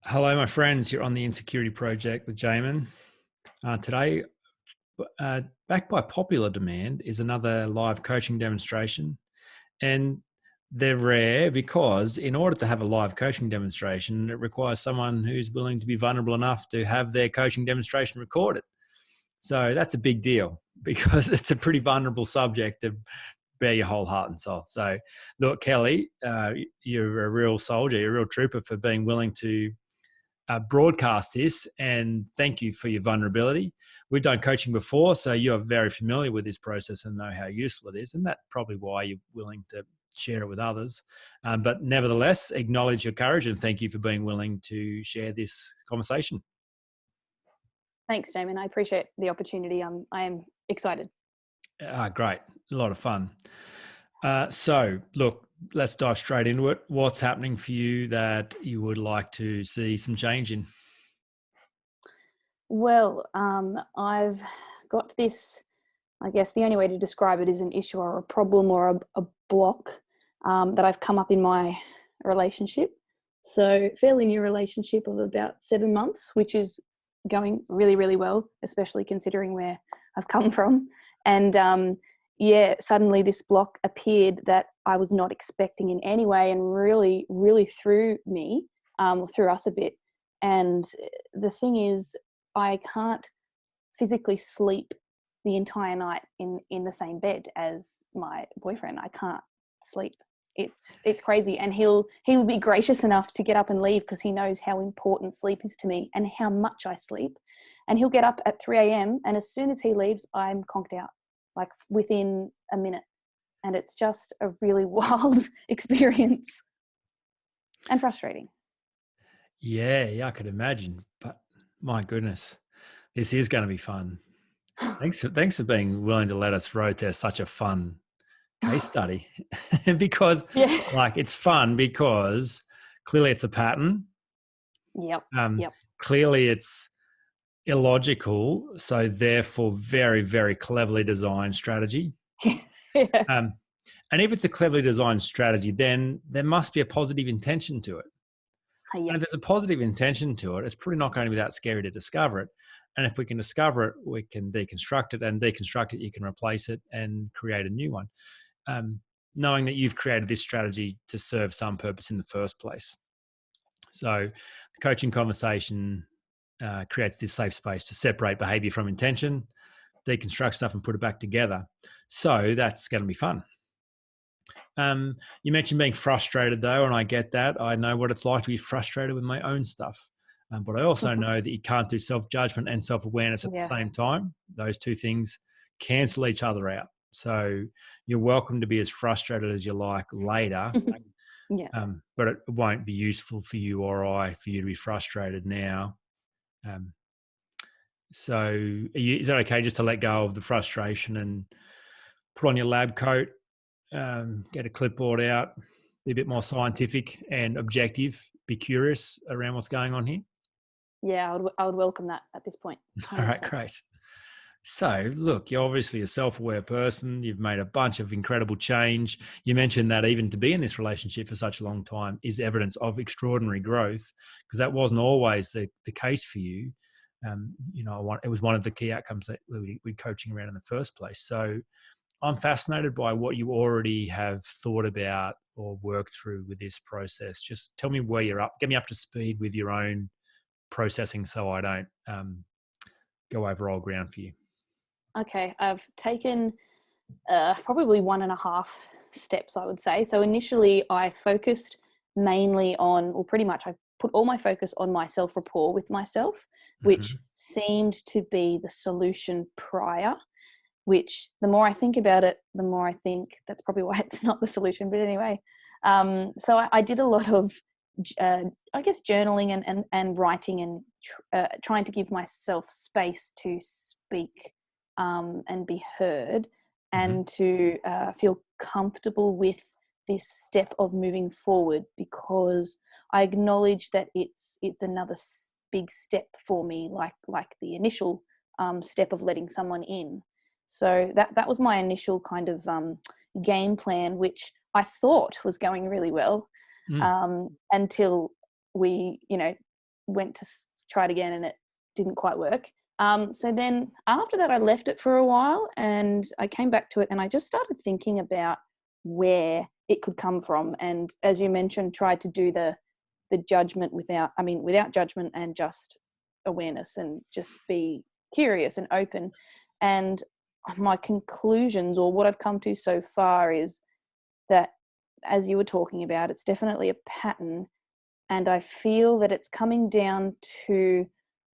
Hello, my friends. You're on the Insecurity Project with Jaemin. Today, uh, backed by popular demand, is another live coaching demonstration. And they're rare because, in order to have a live coaching demonstration, it requires someone who's willing to be vulnerable enough to have their coaching demonstration recorded. So that's a big deal because it's a pretty vulnerable subject to bear your whole heart and soul. So, look, Kelly, you're a real soldier, you're a real trooper for being willing to broadcast this, and thank you for your vulnerability. We've done coaching before, so you are very familiar with this process and know how useful it is, and that's probably why you're willing to share it with others. But nevertheless, acknowledge your courage and thank you for being willing to share this conversation. Thanks, Jaemin. I appreciate the opportunity. I am excited. Great, a lot of fun. So, look, let's dive straight into it. What's happening for you that you would like to see some change in? Well, I've got this. I guess the only way to describe it is an issue or a problem or a block that I've come up in my relationship. So, fairly new relationship of about 7 months, which is going really, really well, especially considering where I've come from. And yeah, suddenly this block appeared that I was not expecting in any way, and really, really threw me, threw us a bit. And the thing is, I can't physically sleep the entire night in the same bed as my boyfriend. I can't sleep. It's crazy. And he'll be gracious enough to get up and leave because he knows how important sleep is to me and how much I sleep. And he'll get up at 3 a.m. and as soon as he leaves, I'm conked out, like within a minute. And it's just a really wild experience and frustrating. Yeah, I could imagine. But my goodness, this is going to be fun. Thanks for being willing to let us rotate such a fun case study because Yeah. it's fun because clearly it's a pattern. Yep. Um, Yep. Clearly it's illogical. So therefore very, very cleverly designed strategy. Yeah. Um, and if it's a cleverly designed strategy, then there must be a positive intention to it. And if Yep. there's a positive intention to it, it's probably not going to be that scary to discover it. And if we can discover it, we can deconstruct it, and deconstruct it, you can replace it and create a new one. Knowing that you've created this strategy to serve some purpose in the first place. So the coaching conversation creates this safe space to separate behavior from intention, deconstruct stuff and put it back together. So that's going to be fun. You mentioned being frustrated though, and I get that. I know what it's like to be frustrated with my own stuff. But I also know that you can't do self-judgment and self-awareness at the Yeah. same time. Those two things cancel each other out. So you're welcome to be as frustrated as you like later, Yeah. but it won't be useful for you or for you to be frustrated now. Um, so is that okay just to let go of the frustration and put on your lab coat, get a clipboard out, be a bit more scientific and objective, be curious around what's going on here? Yeah. I would welcome that at this point. All right, 100%. great. So, look, you're obviously a self-aware person. You've made a bunch of incredible change. You mentioned that even to be in this relationship for such a long time is evidence of extraordinary growth, because that wasn't always the case for you. It was one of the key outcomes that we're coaching around in the first place. So I'm fascinated by what you already have thought about or worked through with this process. Just tell me where you're up. Get me up to speed with your own processing so I don't go over old ground for you. Okay. I've taken probably 1.5 steps, I would say. So initially, I focused mainly on, or pretty much, I put all my focus on my self rapport with myself, which Mm-hmm. seemed to be the solution prior. Which the more I think about it, the more I think that's probably why it's not the solution. But anyway, so I did a lot of, I guess, journaling and writing and trying to give myself space to speak and be heard Mm-hmm. and to feel comfortable with this step of moving forward, because I acknowledge that it's another big step for me, like the initial step of letting someone in. So that was my initial kind of game plan, which I thought was going really well Mm. until we, went to try it again and it didn't quite work. So then after that, I left it for a while and I came back to it and I just started thinking about where it could come from. And as you mentioned, tried to do the judgment without judgment and just awareness, and just be curious and open. And my conclusions, or what I've come to so far, is that, as you were talking about, it's definitely a pattern. And I feel that it's coming down to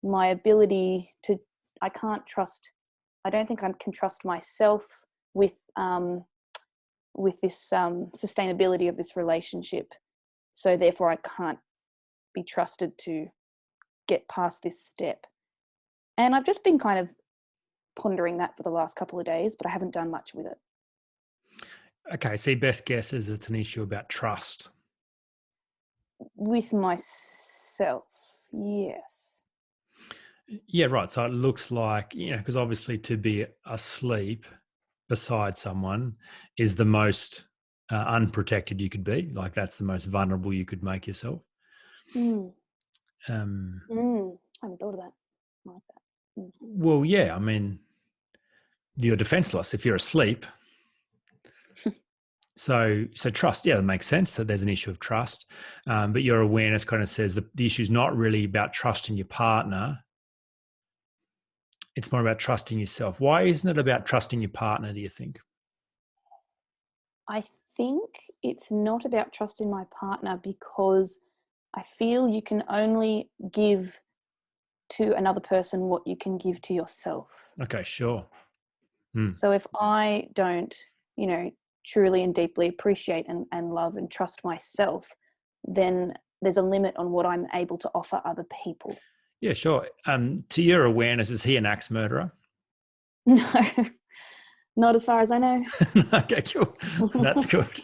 my ability to, I don't think I can trust myself with this sustainability of this relationship. So therefore I can't be trusted to get past this step. And I've just been kind of pondering that for the last couple of days, but I haven't done much with it. Okay, so your best guess is it's an issue about trust. With myself, yes. Yeah, right. So it looks like, because obviously to be asleep beside someone is the most unprotected you could be. Like that's the most vulnerable you could make yourself. I haven't thought of that like that. Well, yeah, I mean, you're defenseless if you're asleep. So trust, yeah, it makes sense that there's an issue of trust. But your awareness kind of says the issue is not really about trusting your partner. It's more about trusting yourself. Why isn't it about trusting your partner, do you think? I think it's not about trusting my partner because I feel you can only give to another person what you can give to yourself. Okay, sure. So if I don't, truly and deeply appreciate and love and trust myself, then there's a limit on what I'm able to offer other people. Yeah, sure. To your awareness, is he an axe murderer? No, not as far as I know. Okay, cool. That's good.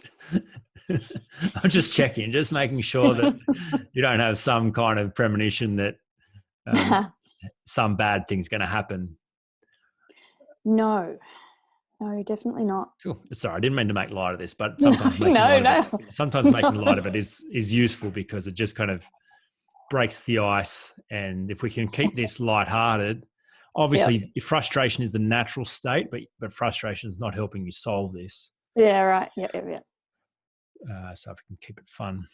I'm just checking, just making sure that you don't have some kind of premonition that some bad thing's going to happen. No, definitely not. Cool. Sorry, I didn't mean to make light of this, but sometimes making light of it is useful because it just kind of breaks the ice. And if we can keep this lighthearted, obviously frustration is the natural state, but frustration is not helping you solve this. Yeah, right. Yeah. So if we can keep it fun.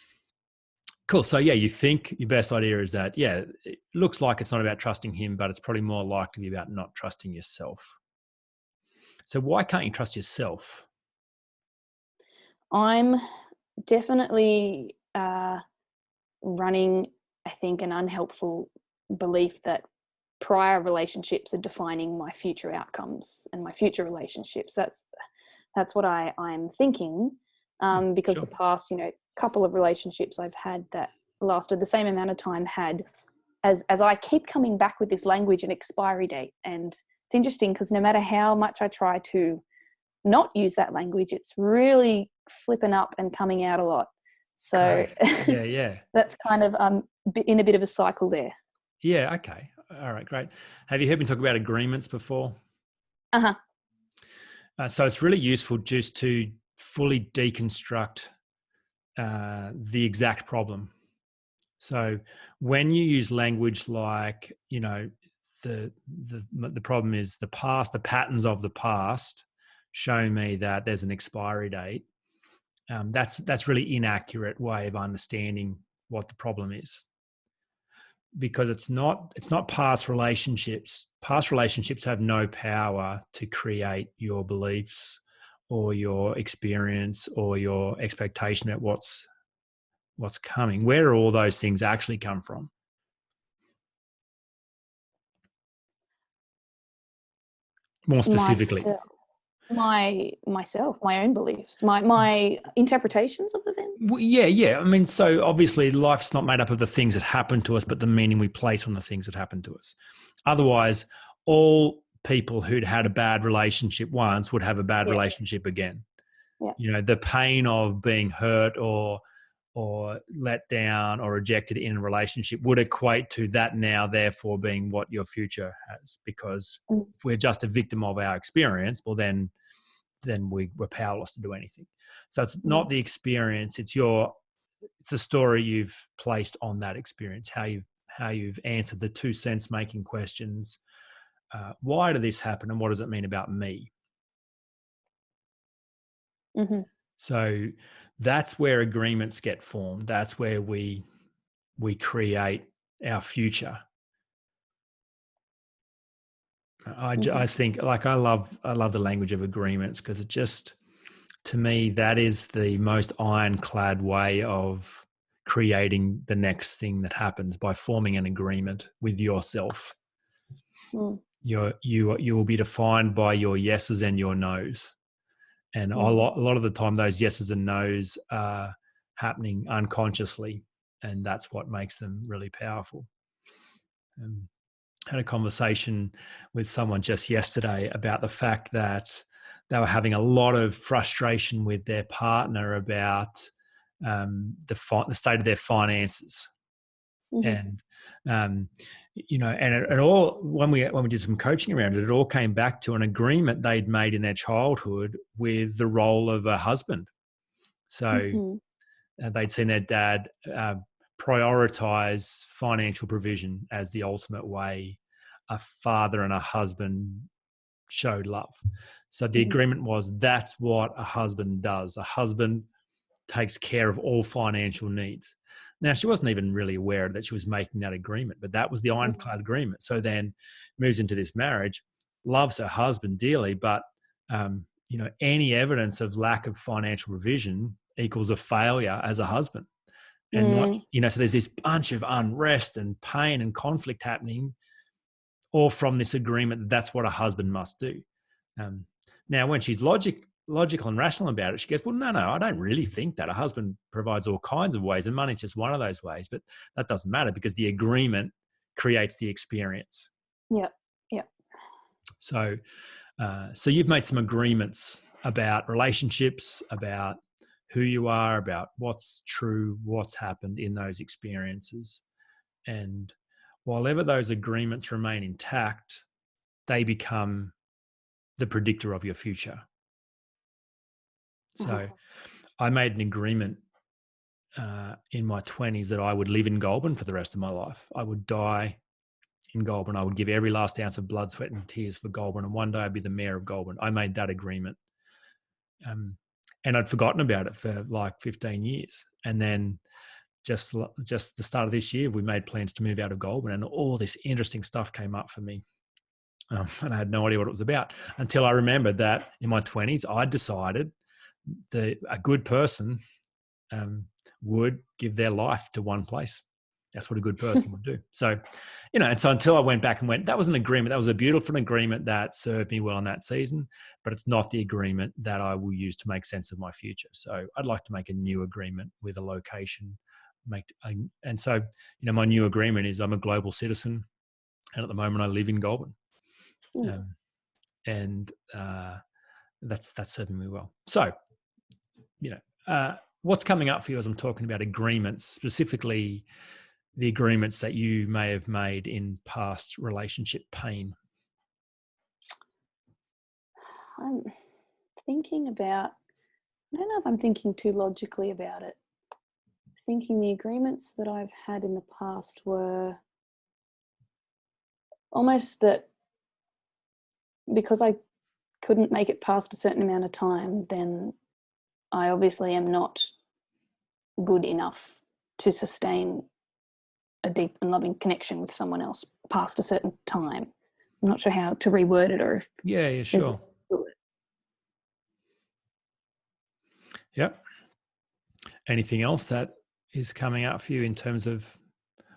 Cool. So yeah, you think your best idea is that, it looks like it's not about trusting him, but it's probably more likely to be about not trusting yourself. So why can't you trust yourself? I'm definitely running, I think, an unhelpful belief that prior relationships are defining my future outcomes and my future relationships. That's what I'm thinking, because the past, couple of relationships I've had that lasted the same amount of time had, as I keep coming back with this language, an expiry date. And it's interesting because no matter how much I try to not use that language, it's really flipping up and coming out a lot. So yeah. That's kind of in a bit of a cycle there. Yeah, okay. All right, great. Have you heard me talk about agreements before? Uh-huh. So it's really useful just to fully deconstruct the exact problem. So when you use language like, the problem is the past, the patterns of the past show me that there's an expiry date. That's really inaccurate way of understanding what the problem is, because it's not past relationships. Past relationships have no power to create your beliefs or your experience or your expectation at what's coming. Where do all those things actually come from? More specifically, myself, my own beliefs, my interpretations of events. Well, yeah. I mean, so obviously life's not made up of the things that happen to us, but the meaning we place on the things that happen to us. Otherwise, all people who'd had a bad relationship once would have a bad relationship again. Yeah. The pain of being hurt or let down or rejected in a relationship would equate to that now, therefore, being what your future has. Because if we're just a victim of our experience, well, then we're powerless to do anything. So it's not the experience; it's the story you've placed on that experience, how how you've answered the 2 cents making questions. Why did this happen, and what does it mean about me? Mm-hmm. So that's where agreements get formed. That's where we create our future. I think, like, I love the language of agreements, because it just, to me, that is the most ironclad way of creating the next thing that happens, by forming an agreement with yourself. Mm. You will be defined by your yeses and your nos, and a lot of the time those yeses and nos are happening unconsciously, and that's what makes them really powerful. Had a conversation with someone just yesterday about the fact that they were having a lot of frustration with their partner about the state of their finances. And and it all, when we did some coaching around it, it all came back to an agreement they'd made in their childhood with the role of a husband. So they'd seen their dad prioritize financial provision as the ultimate way a father and a husband showed love. So the agreement was, that's what a husband does. A husband takes care of all financial needs. Now, she wasn't even really aware that she was making that agreement, but that was the ironclad agreement. So then moves into this marriage, loves her husband dearly, but any evidence of lack of financial provision equals a failure as a husband. And not, so there's this bunch of unrest and pain and conflict happening, all from this agreement that that's what a husband must do. Now, when she's logical and rational about it, she goes, well, no, I don't really think that. A husband provides all kinds of ways, and money's just one of those ways. But that doesn't matter, because the agreement creates the experience. Yeah. So you've made some agreements about relationships, about who you are, about what's true, what's happened in those experiences. And while ever those agreements remain intact, they become the predictor of your future. So I made an agreement in my 20s that I would live in Goulburn for the rest of my life. I would die in Goulburn. I would give every last ounce of blood, sweat and tears for Goulburn. And one day I'd be the mayor of Goulburn. I made that agreement. And I'd forgotten about it for like 15 years. And then just the start of this year, we made plans to move out of Goulburn, and all this interesting stuff came up for me. And I had no idea what it was about until I remembered that in my 20s, I decided that a good person would give their life to one place. That's what a good person would do. So, and so until I went back and went, that was an agreement. That was a beautiful agreement that served me well in that season, but it's not the agreement that I will use to make sense of my future. So I'd like to make a new agreement with a location. And so, my new agreement is I'm a global citizen, and at the moment I live in Goulburn. That's serving me well. So, what's coming up for you as I'm talking about agreements, specifically the agreements that you may have made in past relationship pain? I'm thinking about, I don't know if I'm thinking too logically about it. Thinking the agreements that I've had in the past were almost that because I couldn't make it past a certain amount of time, then I obviously am not good enough to sustain a deep and loving connection with someone else past a certain time. I'm not sure how to reword it, or if yeah, sure. Yep. Anything else that is coming up for you in terms of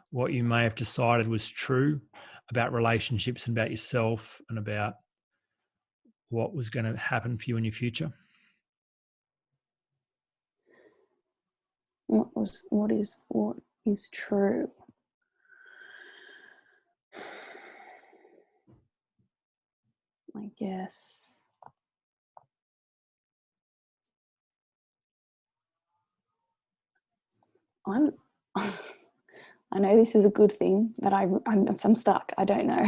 what you may have decided was true about relationships and about yourself and about what was going to happen for you in your future? What is true? I guess I know this is a good thing, but I'm stuck. I don't know.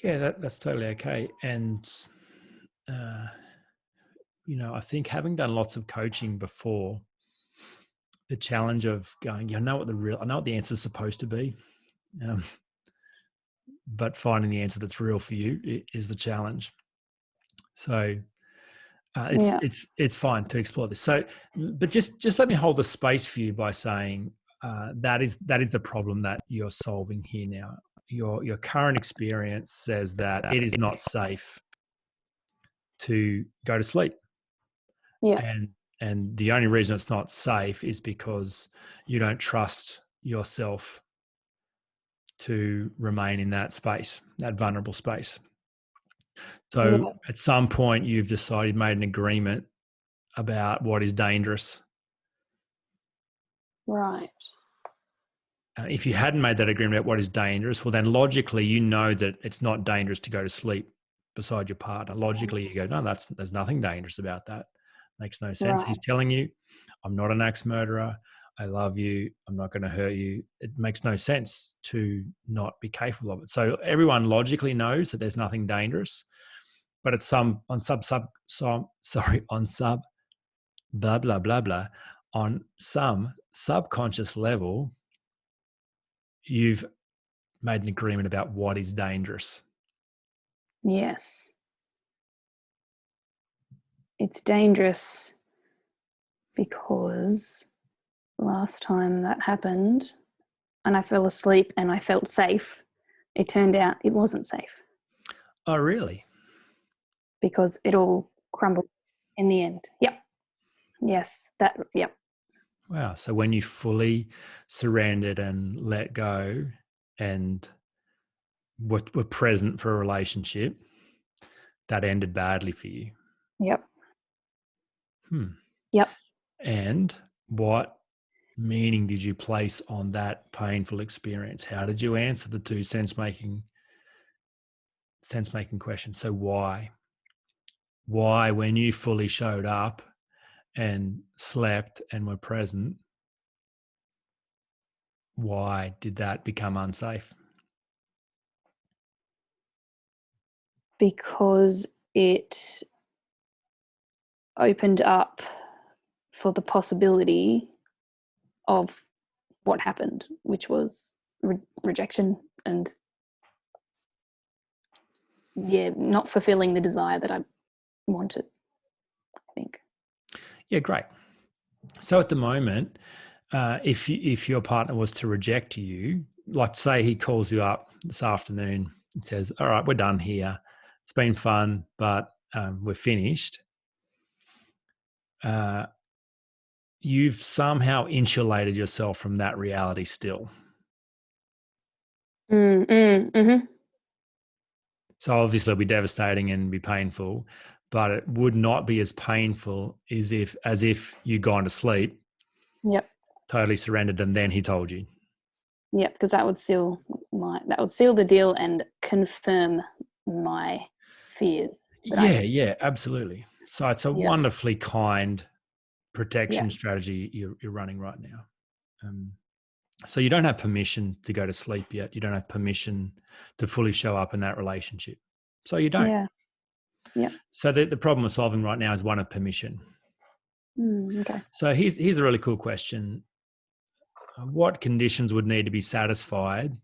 Yeah, that's totally okay. And I think having done lots of coaching before, the challenge of going, I know what the answer is supposed to be, but finding the answer that's real for you is the challenge. So it's fine to explore this. So, but just let me hold the space for you by saying that is the problem that you're solving here now. Your current experience says that it is not safe to go to sleep. Yeah. And the only reason it's not safe is because you don't trust yourself to remain in that space, that vulnerable space. So at some point you've decided, made an agreement about what is dangerous. Right. If you hadn't made that agreement about what is dangerous, well, then logically you know that it's not dangerous to go to sleep beside your partner. Logically you go, no, there's nothing dangerous about that. Makes no sense. Right. He's telling you, I'm not an axe murderer. I love you. I'm not going to hurt you. It makes no sense to not be capable of it. So everyone logically knows that there's nothing dangerous, but it's on some subconscious level, you've made an agreement about what is dangerous. Yes. It's dangerous because last time that happened and I fell asleep and I felt safe, it turned out it wasn't safe. Oh, really? Because it all crumbled in the end. Yep. Yes. Yep. Wow. So when you fully surrendered and let go and were present for a relationship, that ended badly for you. Yep. Hmm. Yep. And what meaning did you place on that painful experience? How did you answer the two sense-making questions? So why, when you fully showed up and slept and were present, why did that become unsafe? Because it opened up for the possibility of what happened, which was rejection and not fulfilling the desire that I wanted, I think. Yeah, great. So at the moment, if your partner was to reject you, like say he calls you up this afternoon and says, all right, we're done here. It's been fun, but we're finished. You've somehow insulated yourself from that reality still. Mm-hmm. So obviously it'll be devastating and be painful, but it would not be as painful as if you'd gone to sleep. Yep. Totally surrendered, and then he told you. Yep, because that would seal the deal and confirm my fears. Yeah, absolutely. So it's a wonderfully kind protection strategy you're running right now. So you don't have permission to go to sleep yet. You don't have permission to fully show up in that relationship. So you don't. Yeah. So the problem we're solving right now is one of permission. Okay. So here's a really cool question. What conditions would need to be satisfied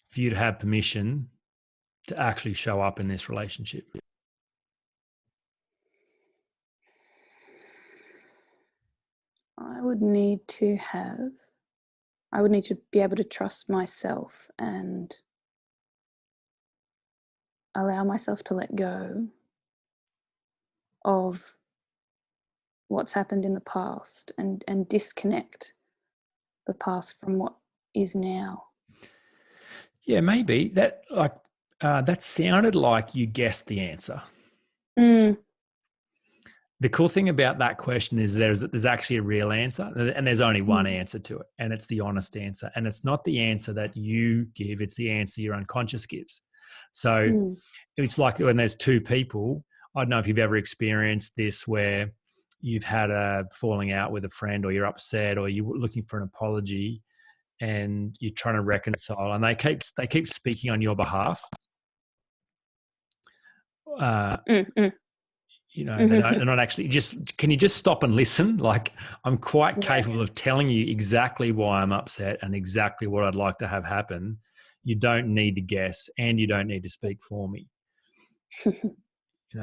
for you to have permission to actually show up in this relationship? I would need to be able to trust myself and allow myself to let go of what's happened in the past and disconnect the past from what is now. Yeah, maybe that sounded like you guessed the answer. The cool thing about that question is there's actually a real answer, and there's only one answer to it, and it's the honest answer. And it's not the answer that you give, it's the answer your unconscious gives. So it's like when there's two people, I don't know if you've ever experienced this where you've had a falling out with a friend, or you're upset, or you're looking for an apology, and you're trying to reconcile, and they keep speaking on your behalf. They're not actually can you just stop and listen? Like, I'm quite capable of telling you exactly why I'm upset and exactly what I'd like to have happen. You don't need to guess, and you don't need to speak for me.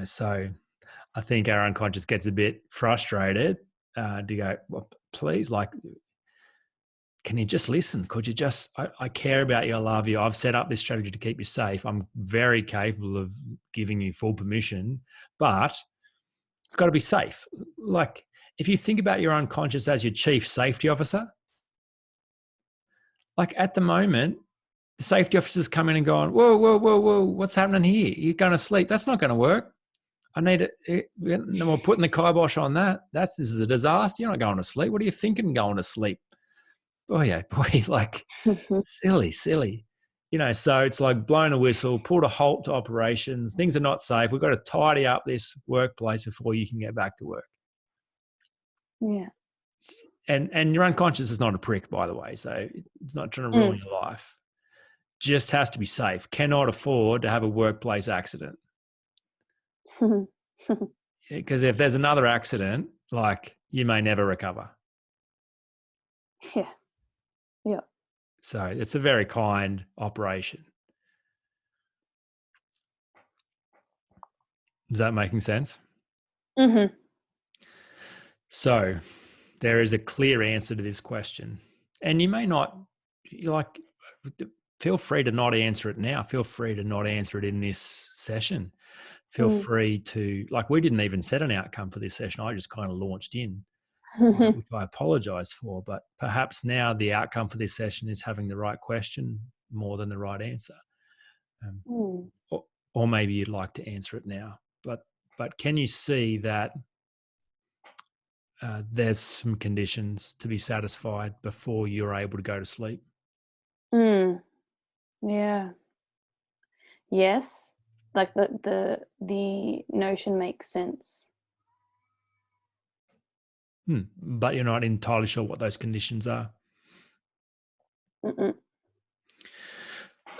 So I think our unconscious gets a bit frustrated to go, well, please, like, can you just listen? Could you just, I care about you. I love you. I've set up this strategy to keep you safe. I'm very capable of giving you full permission, but it's got to be safe. Like, if you think about your unconscious as your chief safety officer, like at the moment, the safety officer's come in and gone, whoa, whoa, whoa, whoa, what's happening here? You're going to sleep. That's not going to work. I need it. We're putting the kibosh on that. This is a disaster. You're not going to sleep. What are you thinking going to sleep? Oh yeah, boy, like silly. So it's like blowing a whistle, put a halt to operations. Things are not safe. We've got to tidy up this workplace before you can get back to work. Yeah. And your unconscious is not a prick, by the way. So it's not trying to ruin your life. Just has to be safe. Cannot afford to have a workplace accident. Because if there's another accident, like, you may never recover. Yeah. Yeah. So it's a very kind operation. Is that making sense? Mm-hmm. So there is a clear answer to this question. And you may not, feel free to not answer it now. Feel free to not answer it in this session. Feel free to, like, we didn't even set an outcome for this session. I just kind of launched in, which I apologize for. But perhaps now the outcome for this session is having the right question more than the right answer. Or maybe you'd like to answer it now. But can you see that there's some conditions to be satisfied before you're able to go to sleep? Yeah. Yes. Like the notion makes sense. But you're not entirely sure what those conditions are. So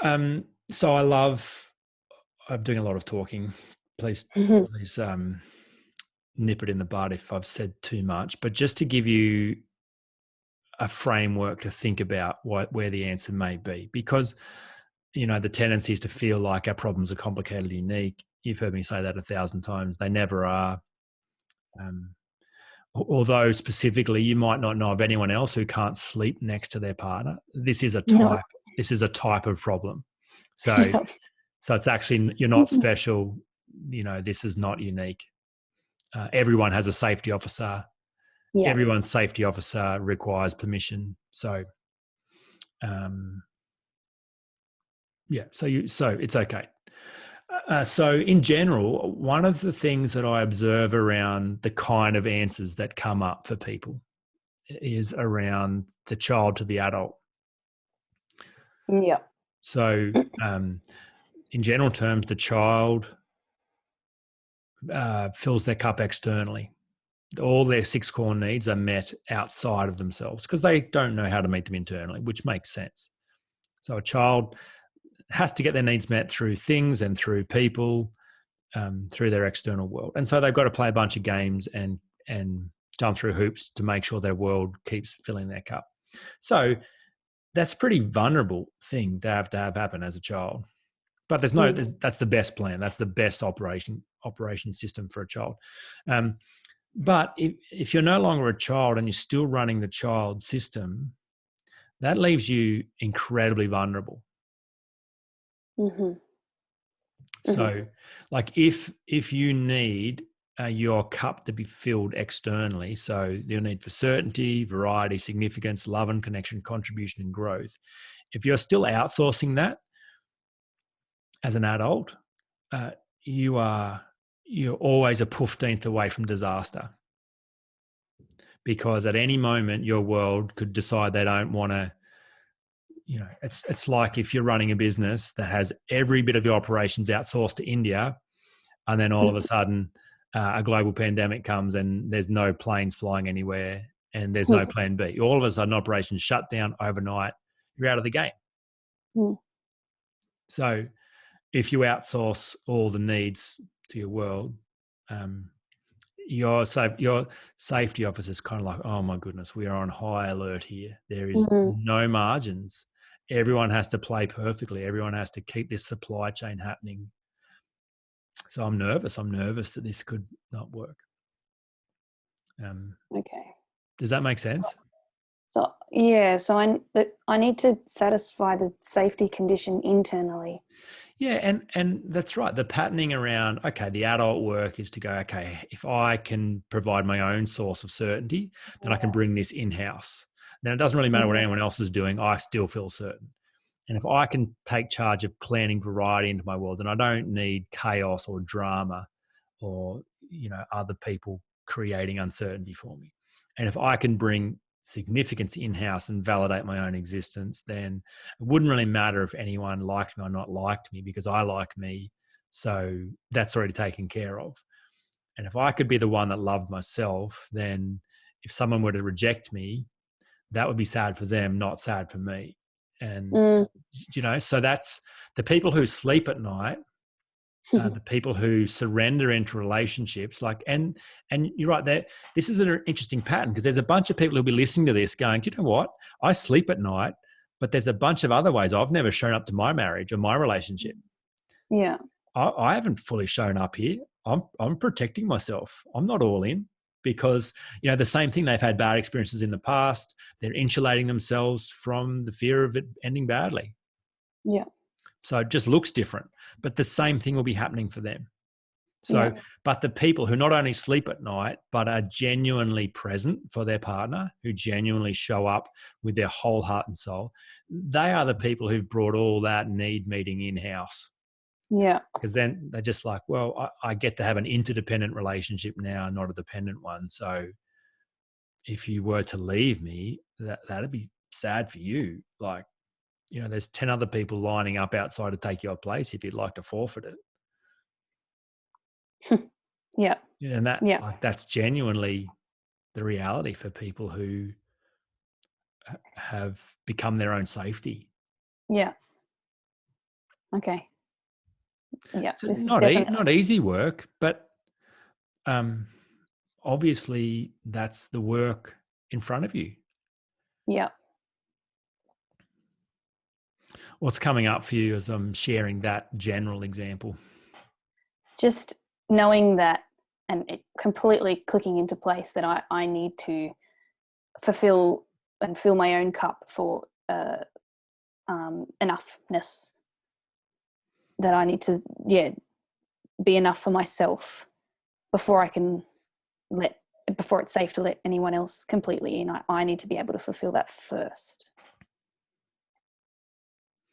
I'm doing a lot of talking. Please nip it in the bud if I've said too much. But just to give you a framework to think about where the answer may be, because the tendency is to feel like our problems are complicated, unique. You've heard me say that 1,000 times. They never are. Although specifically, you might not know of anyone else who can't sleep next to their partner. This is a type. No. This is a type of problem. So, so it's actually, you're not special. This is not unique. Everyone has a safety officer. Yeah. Everyone's safety officer requires permission. So, so it's okay. So in general, one of the things that I observe around the kind of answers that come up for people is around the child to the adult. Yeah. So in general terms, the child fills their cup externally. All their 6 core needs are met outside of themselves because they don't know how to meet them internally, which makes sense. So a child has to get their needs met through things and through people, through their external world. And so they've got to play a bunch of games and jump through hoops to make sure their world keeps filling their cup. So that's a pretty vulnerable thing to have happen as a child. But that's the best plan. That's the best operation system for a child. But if you're no longer a child and you're still running the child system, that leaves you incredibly vulnerable. So, like, if you need your cup to be filled externally, so your need for certainty, variety, significance, love and connection, contribution and growth, if you're still outsourcing that as an adult, you're always a 15th away from disaster, because at any moment your world could decide they don't want to. It's like if you're running a business that has every bit of your operations outsourced to India, and then all of a sudden a global pandemic comes and there's no planes flying anywhere and there's no plan B. All of a sudden operations shut down overnight. You're out of the game. So if you outsource all the needs to your world, your safety officer is kind of like, oh my goodness, we are on high alert here. There is Mm, no margins. Everyone has to play perfectly. Everyone has to keep this supply chain happening. So I'm nervous. I'm nervous that this could not work. okay. Does that make sense? So yeah, so I need to satisfy the safety condition internally. Yeah, and that's right. The patterning around, okay, the adult work is to go, okay, if I can provide my own source of certainty, then I can Yeah. bring this in-house. Then it doesn't really matter what Yeah. anyone else is doing. I still feel certain. And if I can take charge of planning variety into my world, then I don't need chaos or drama or, other people creating uncertainty for me. And if I can bring significance in-house and validate my own existence, then it wouldn't really matter if anyone liked me or not liked me, because I like me. So that's already taken care of. And if I could be the one that loved myself, then if someone were to reject me, that would be sad for them, not sad for me. And, Mm. so that's the people who sleep at night, the people who surrender into relationships, and you're right there. This is an interesting pattern, because there's a bunch of people who'll be listening to this going, you know what? I sleep at night, but there's a bunch of other ways I've never shown up to my marriage or my relationship. Yeah. I haven't fully shown up here. I'm protecting myself. I'm not all in, because the same thing. They've had bad experiences in the past. They're insulating themselves from the fear of it ending badly. Yeah. So it just looks different, but the same thing will be happening for them. Yeah. So, but the people who not only sleep at night, but are genuinely present for their partner, who genuinely show up with their whole heart and soul, they are the people who've brought all that need meeting in-house. Yeah. Because then they're just like, well, I get to have an interdependent relationship now, not a dependent one. So if you were to leave me, that'd be sad for you. Like, there's 10 other people lining up outside to take your place if you'd like to forfeit it. Yeah. And Yeah. that's genuinely the reality for people who have become their own safety. Yeah. Okay. Yeah. So This is definitely. not easy work, but obviously that's the work in front of you. Yeah. What's coming up for you as I'm sharing that general example? Just knowing that, and it completely clicking into place that I need to fulfill and fill my own cup for enoughness, that I need to be enough for myself before I can before it's safe to let anyone else completely in. I need to be able to fulfill that first.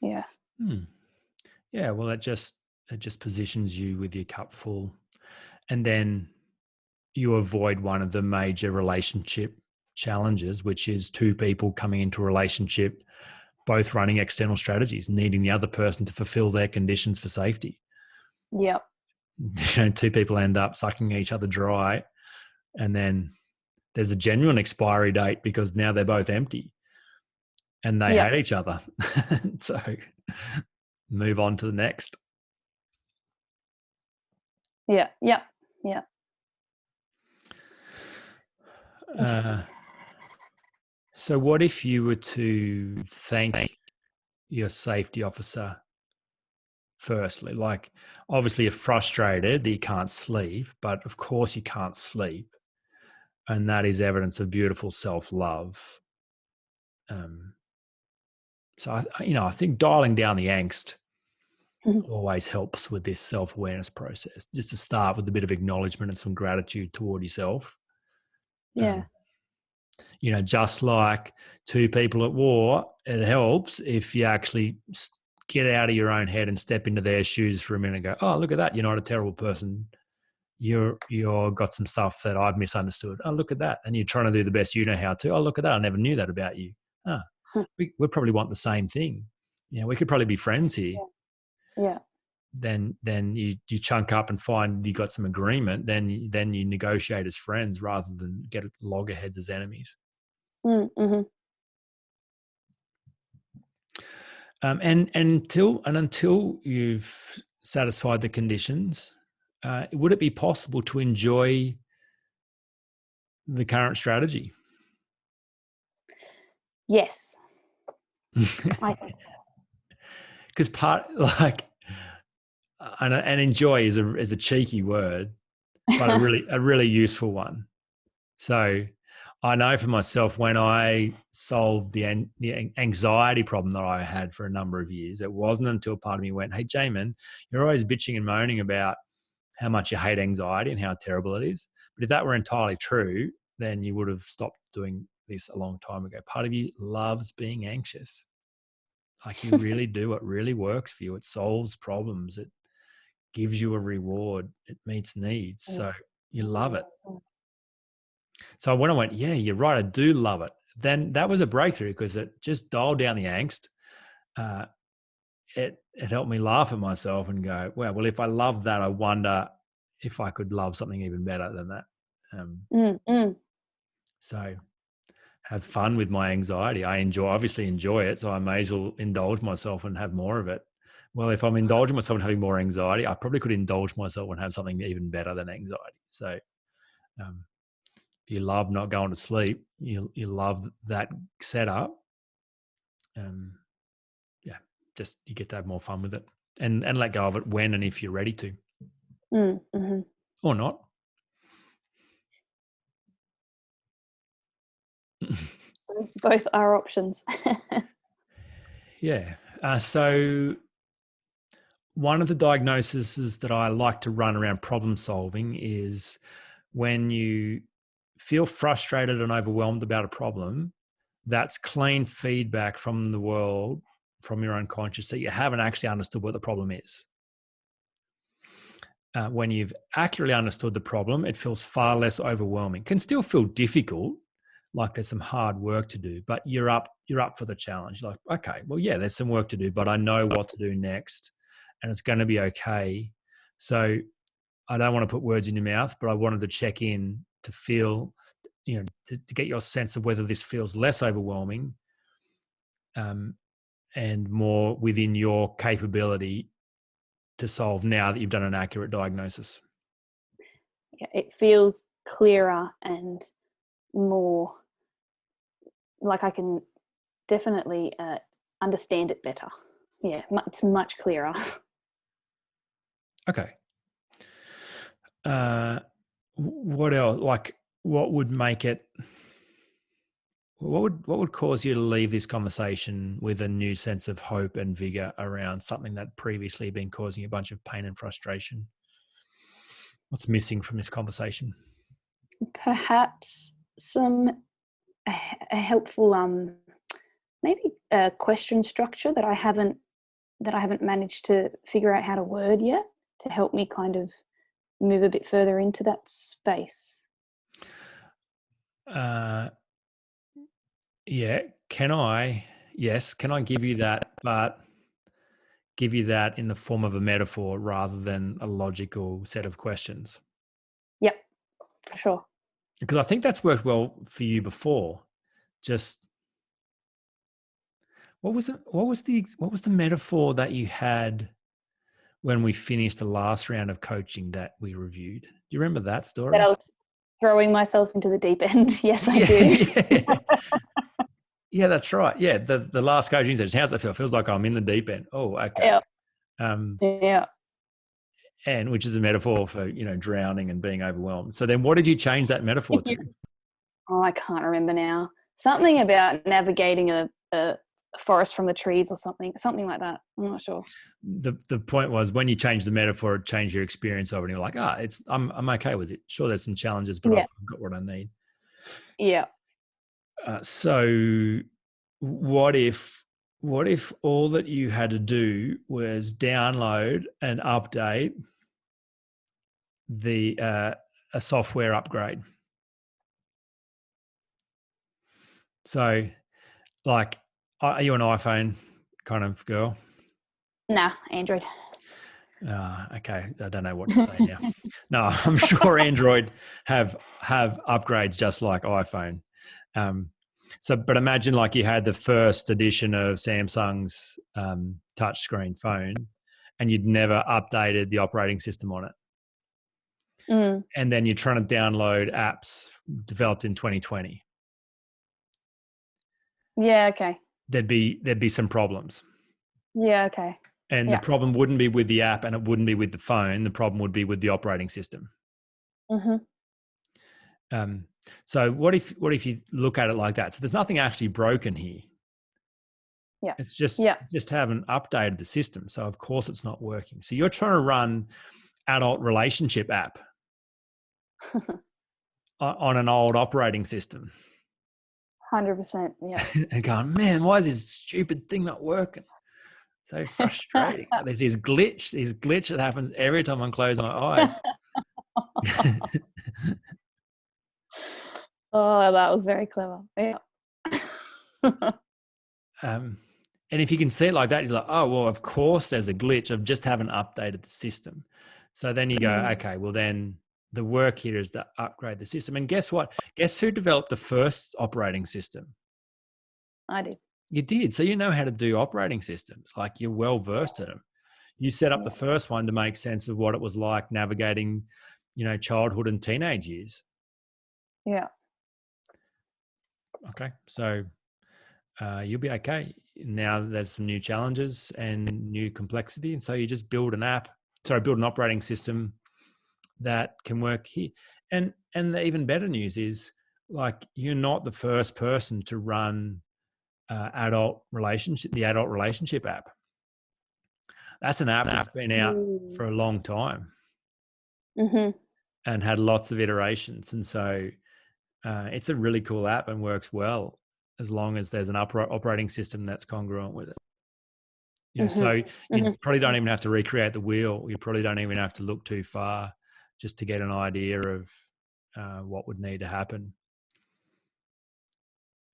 Yeah. Yeah, well, it just positions you with your cup full, and then you avoid one of the major relationship challenges, which is two people coming into a relationship, both running external strategies, needing the other person to fulfill their conditions for safety. Yep. Two people end up sucking each other dry, and then there's a genuine expiry date because now they're both empty and they Yep. hate each other. So move on to the next. Yeah. Yep. Yeah. So what if you were to thank your safety officer firstly? Like, obviously you're frustrated that you can't sleep, but of course you can't sleep. And that is evidence of beautiful self-love. So I think dialing down the angst always helps with this self-awareness process, just to start with a bit of acknowledgement and some gratitude toward yourself. Yeah. Just like two people at war, it helps if you actually get out of your own head and step into their shoes for a minute and go, oh, look at that. You're not a terrible person. You're got some stuff that I've misunderstood. Oh, look at that. And you're trying to do the best you know how to. Oh, look at that. I never knew that about you. We probably want the same thing. We could probably be friends here. Yeah. Then you chunk up and find you got some agreement. Then you negotiate as friends rather than get loggerheads as enemies. Mm-hmm. And until you've satisfied the conditions, would it be possible to enjoy the current strategy? Yes. I Because and enjoy is a cheeky word, but a really useful one. So I know for myself, when I solved the anxiety problem that I had for a number of years, it wasn't until a part of me went, "Hey, Jaemin, you're always bitching and moaning about how much you hate anxiety and how terrible it is. But if that were entirely true, then you would have stopped doing this a long time ago. Part of you loves being anxious. Like you really do. It really works for you. It solves problems. It gives you a reward. It meets needs. So you love it." So when I went, yeah, you're right, I do love it, then that was a breakthrough because it just dialed down the angst. Uh, it helped me laugh at myself and go, well, if I love that, I wonder if I could love something even better than that. So have fun with my anxiety. I obviously enjoy it, so I may as well indulge myself and have more of it. Well, if I'm indulging myself and having more anxiety, I probably could indulge myself and have something even better than anxiety. So if you love not going to sleep, you love that setup. Yeah, just you get to have more fun with it and let go of it when and if you're ready to, or not. Both are options. Yeah. So one of the diagnoses that I like to run around problem solving is when you feel frustrated and overwhelmed about a problem, that's clean feedback from the world, from your unconscious, that you haven't actually understood what the problem is. When you've accurately understood the problem, it feels far less overwhelming. Can still feel difficult, like there's some hard work to do, but you're up for the challenge. Like, okay, well, yeah, there's some work to do, but I know what to do next, and it's going to be okay. So I don't want to put words in your mouth, but I wanted to check in to feel, to get your sense of whether this feels less overwhelming, and more within your capability to solve now that you've done an accurate diagnosis. Yeah, it feels clearer and more like I can definitely understand it better. Yeah, it's much clearer. Okay. What else? Like, what would make it? What would cause you to leave this conversation with a new sense of hope and vigor around something that previously been causing you a bunch of pain and frustration? What's missing from this conversation? Perhaps a helpful maybe a question structure that I haven't managed to figure out how to word yet, to help me kind of move a bit further into that space. Yeah. Can I give you that, but give you that in the form of a metaphor rather than a logical set of questions? Yep, for sure. Because I think that's worked well for you before. Just what was the metaphor that you had when we finished the last round of coaching that we reviewed? Do you remember that story? That I was throwing myself into the deep end. Yes, I Yeah, do. yeah. Yeah, that's right. Yeah, the last coaching session. How's it feel? It feels like I'm in the deep end. Oh, okay. Yeah. Yeah. And which is a metaphor for drowning and being overwhelmed. So then, what did you change that metaphor to? Oh, I can't remember now. Something about navigating a forest from the trees or something like that. I'm not sure. The point was, when you change the metaphor, it changed your experience of it, and you're like, I'm okay with it. Sure, there's some challenges, but I've got what I need. Yeah. So what if all that you had to do was download and update a software upgrade? So, like, are you an iPhone kind of girl? Nah, Android. Okay, I don't know what to say now. No, I'm sure Android have upgrades just like iPhone. But imagine like you had the first edition of Samsung's touchscreen phone, and you'd never updated the operating system on it. Mm. and then you're trying to download apps developed in 2020. Yeah. Okay. There'd be some problems. Yeah. Okay. And the Yeah. problem wouldn't be with the app and it wouldn't be with the phone. The problem would be with the operating system. Mm-hmm. So what if you look at it like that? So there's nothing actually broken here. Yeah. It's just Yeah. haven't updated the system. So of course it's not working. So you're trying to run adult relationship app on an old operating system 100%. Yeah. and going, man, why is this stupid thing not working? So frustrating. There's this glitch that happens every time I close my eyes. Oh, that was very clever. Yeah. And if you can see it like that, you're like, oh, well, of course there's a glitch. I just haven't updated the system. So then you go, okay, well then the work here is to upgrade the system. And guess what? Guess who developed the first operating system? I did. You did. So you know how to do operating systems. Like you're well versed at them. You set up the first one to make sense of what it was like navigating, childhood and teenage years. Yeah. Okay. So you'll be okay. Now there's some new challenges and new complexity. And so you just build an operating system that can work here. And the even better news is, like, you're not the first person to run the adult relationship app. That's an app that's been out for a long time and had lots of iterations. And so it's a really cool app and works well as long as there's an operating system that's congruent with it. So you probably don't even have to recreate the wheel. You probably don't even have to look too far just to get an idea of what would need to happen.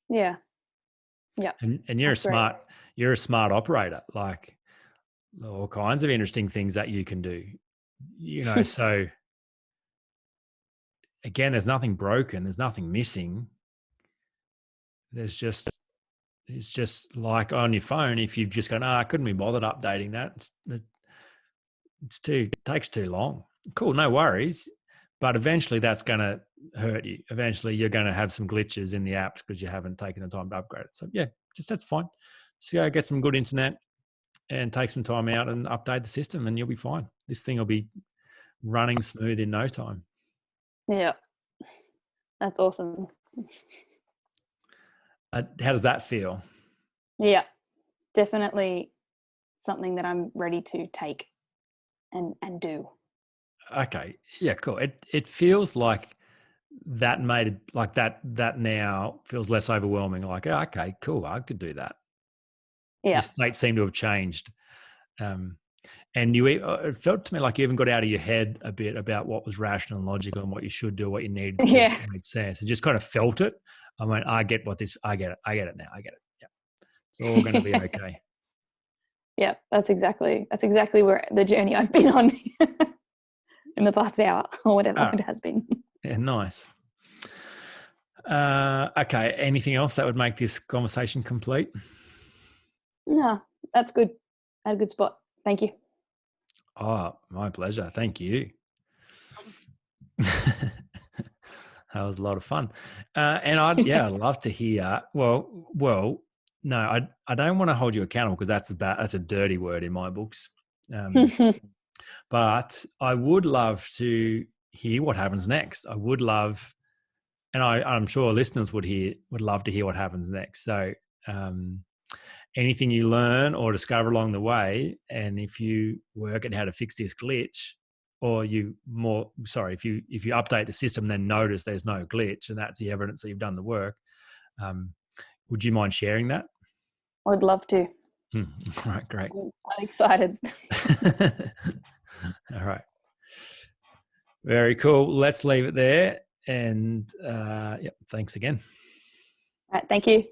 Yeah. Yeah. And you're a smart operator, like all kinds of interesting things that you can do. So again, there's nothing broken, there's nothing missing. It's just like on your phone, if you've just gone, I couldn't be bothered updating that. It takes too long. Cool, no worries. But eventually that's going to hurt you. Eventually you're going to have some glitches in the apps because you haven't taken the time to upgrade it. So yeah, that's fine. Just go get some good internet and take some time out and update the system and you'll be fine. This thing will be running smooth in no time. Yeah. That's awesome. How does that feel? Yeah. Definitely something that I'm ready to take and do. Okay. Yeah, cool. It feels like that made it like that now feels less overwhelming. Like, oh, okay, cool. I could do that. Yeah. Your state seemed to have changed. And it felt to me like you even got out of your head a bit about what was rational and logical and what you should do, what you needed to do. Yeah. It made sense. And just kind of felt it. I went, I get it now. I get it. Yeah. It's all going to be okay. Yeah, that's exactly where the journey I've been on in the past hour or whatever it has been. Yeah, nice. Okay. Anything else that would make this conversation complete? No, that's good. At a good spot. Thank you. Oh, my pleasure. Thank you. That was a lot of fun. And I'd love to hear. Well, no, I don't want to hold you accountable because that's a dirty word in my books. But I would love to hear what happens next. I would love, and I'm sure listeners would love to hear what happens next. So anything you learn or discover along the way, and if you work at how to fix this glitch, or if you update the system, then notice there's no glitch, and that's the evidence that you've done the work. Would you mind sharing that? I'd love to. All right, great. I'm excited. All right. Very cool. Let's leave it there. And thanks again. All right. Thank you.